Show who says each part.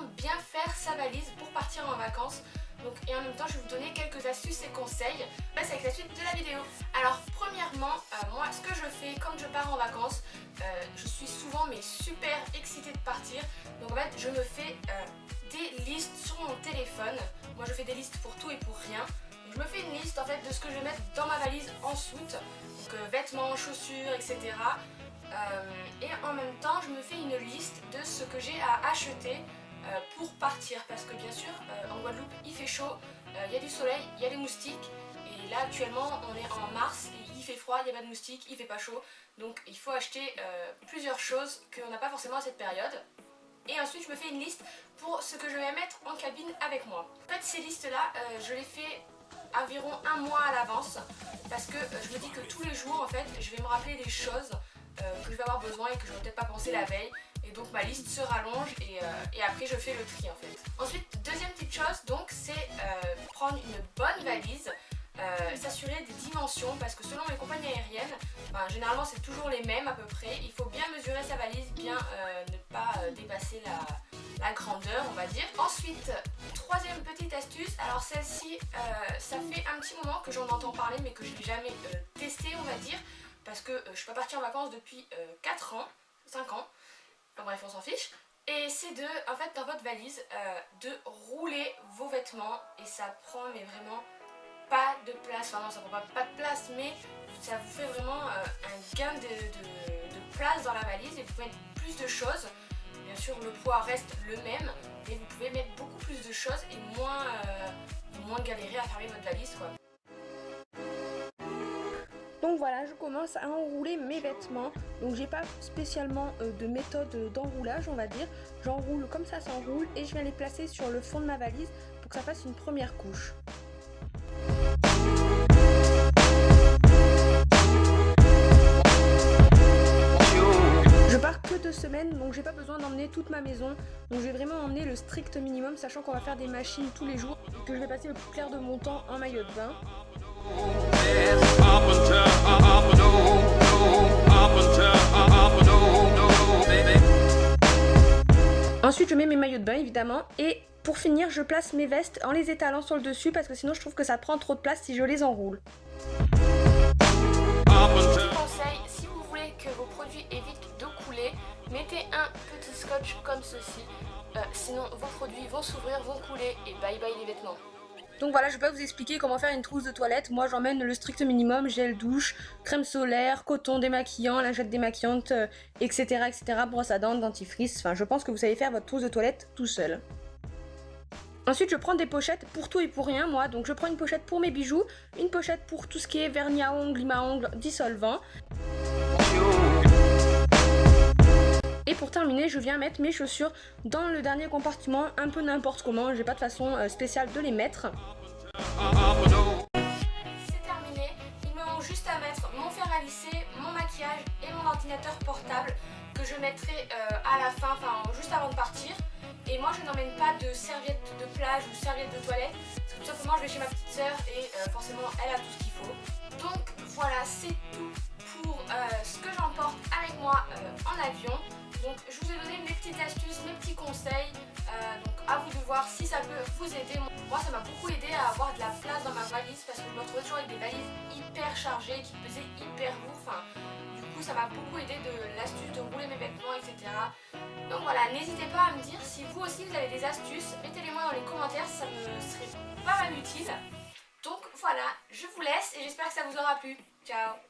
Speaker 1: comment bien faire sa valise pour partir en vacances. Donc, et en même temps je vais vous donner quelques astuces et conseils. Là c'est avec la suite de la vidéo. Alors premièrement, moi ce que je fais quand je pars en vacances, je suis souvent super excitée de partir. Donc en fait je me fais des listes sur mon téléphone. Moi je fais des listes pour tout et pour rien. Donc, je me fais une liste en fait de ce que je vais mettre dans ma valise en soute. Donc vêtements, chaussures, etc. Et en même temps je me fais une liste de ce que j'ai à acheter pour partir, parce que bien sûr en Guadeloupe il fait chaud, il y a du soleil, il y a des moustiques, et là actuellement on est en mars et il fait froid, il n'y a pas de moustiques, il fait pas chaud, donc il faut acheter plusieurs choses qu'on n'a pas forcément à cette période. Et ensuite je me fais une liste pour ce que je vais mettre en cabine avec moi. En fait ces listes là je les fais environ un mois à l'avance, parce que je me dis que tous les jours en fait je vais me rappeler des choses que je vais avoir besoin et que je n'aurais peut-être pas pensé la veille. Et donc ma liste se rallonge et après je fais le tri en fait. Ensuite, deuxième petite chose donc, c'est prendre une bonne valise, s'assurer des dimensions, parce que selon les compagnies aériennes, généralement c'est toujours les mêmes à peu près. Il faut bien mesurer sa valise, bien ne pas dépasser la grandeur on va dire. Ensuite, troisième petite astuce, alors celle-ci ça fait un petit moment que j'en entends parler mais que je n'ai jamais testé on va dire, parce que je suis pas partie en vacances depuis 4 ans, 5 ans. Enfin, bref, on s'en fiche. Et c'est de, en fait, dans votre valise, de rouler vos vêtements. Et ça prend, mais vraiment, pas de place. Enfin non, ça prend pas de place, mais ça vous fait vraiment un gain de place dans la valise. Et vous pouvez mettre plus de choses. Bien sûr, le poids reste le même, mais vous pouvez mettre beaucoup plus de choses et moins galérer à fermer votre valise, quoi. Donc voilà, je commence à enrouler mes vêtements. Donc j'ai pas spécialement de méthode d'enroulage on va dire. J'enroule comme ça s'enroule et je viens les placer sur le fond de ma valise pour que ça fasse une première couche. Je pars que 2 semaines, donc j'ai pas besoin d'emmener toute ma maison. Donc je vais vraiment emmener le strict minimum, sachant qu'on va faire des machines tous les jours et que je vais passer le plus clair de mon temps en maillot de bain. Ensuite je mets mes maillots de bain évidemment, et pour finir je place mes vestes en les étalant sur le dessus, parce que sinon je trouve que ça prend trop de place si je les enroule. Petit conseil, si vous voulez que vos produits évitent de couler, mettez un petit scotch comme ceci, sinon vos produits vont s'ouvrir, vont couler et bye bye les vêtements. Donc voilà, je vais pas vous expliquer comment faire une trousse de toilette. Moi j'emmène le strict minimum, gel douche, crème solaire, coton démaquillant, lingette démaquillante, etc., etc., brosse à dents, dentifrice. Enfin je pense que vous savez faire votre trousse de toilette tout seul. Ensuite je prends des pochettes pour tout et pour rien moi. Donc je prends une pochette pour mes bijoux, une pochette pour tout ce qui est vernis à ongles, lime à ongles, dissolvant. Et pour terminer, je viens mettre mes chaussures dans le dernier compartiment, un peu n'importe comment, j'ai pas de façon spéciale de les mettre. C'est terminé, il me manque juste à mettre mon fer à lisser, mon maquillage et mon ordinateur portable que je mettrai à la fin, enfin juste avant de partir. Et moi je n'emmène pas de serviette de plage ou serviette de toilette, parce que tout simplement je vais chez ma petite sœur et forcément elle a tout ce qu'il faut. Donc voilà, c'est tout pour ce que j'emporte avec moi en avion. Donc je vous ai donné mes petites astuces, mes petits conseils, donc à vous de voir si ça peut vous aider. Moi ça m'a beaucoup aidé à avoir de la place dans ma valise, parce que je me retrouvais toujours avec des valises hyper chargées, qui pesaient hyper lourd. Enfin, du coup ça m'a beaucoup aidé de l'astuce de rouler mes vêtements, etc. Donc voilà, n'hésitez pas à me dire si vous aussi vous avez des astuces, mettez-les-moi dans les commentaires, ça me serait pas mal utile. Donc voilà, je vous laisse et j'espère que ça vous aura plu. Ciao!